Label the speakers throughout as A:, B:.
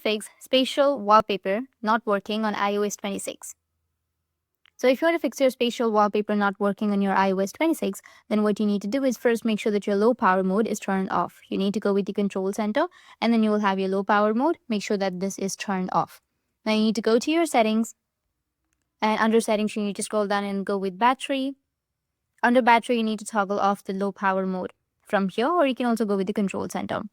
A: fix Spatial Wallpaper not working on iOS 26. So if you want to fix your Spatial Wallpaper not working on your iOS 26, then what you need to do is first make sure that your low power mode is turned off. You need to go with the control center, and then you will have your low power mode. Make sure that this is turned off. Now you need to go to your settings, and under settings you need to scroll down and go with battery. Under battery you need to toggle off the low power mode from here, or you can also go with the control center.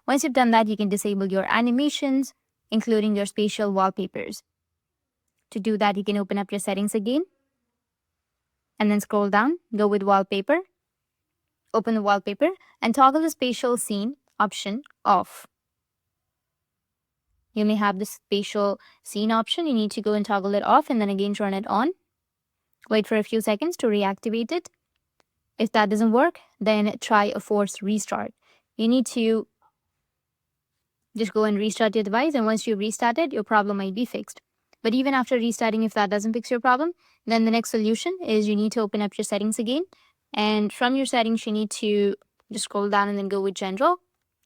A: Once you've done that, you can disable your animations, including your spatial wallpapers. To do that, you can open up your settings again and then scroll down, go with wallpaper, open the wallpaper and toggle the spatial scene option off. You may have the spatial scene option. You need to go and toggle it off and then again turn it on. Wait for a few seconds to reactivate it. If that doesn't work, then try a forced restart. You need to just go and restart your device, and once you restart it, your problem might be fixed. But even after restarting, if that doesn't fix your problem, then the next solution is you need to open up your settings again. And from your settings, you need to just scroll down and then go with general.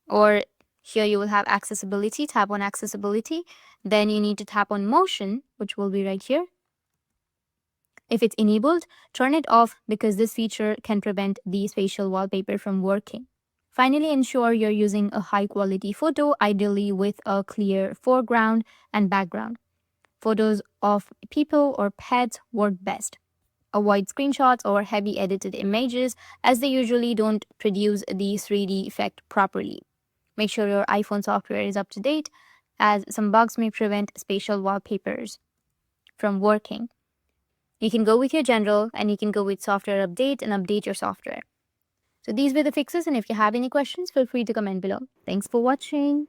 A: Or here you will have accessibility, tap on accessibility. Then you need to tap on motion, which will be right here. If it's enabled, turn it off because this feature can prevent the spatial wallpaper from working. Finally, ensure you're using a high quality photo, ideally with a clear foreground and background. Photos of people or pets work best. Avoid screenshots or heavy edited images as they usually don't produce the 3D effect properly. Make sure your iPhone software is up to date, as some bugs may prevent spatial wallpapers from working. You can go with your general and you can go with software update and update your software. So these were the fixes, and if you have any questions, feel free to comment below. Thanks for watching.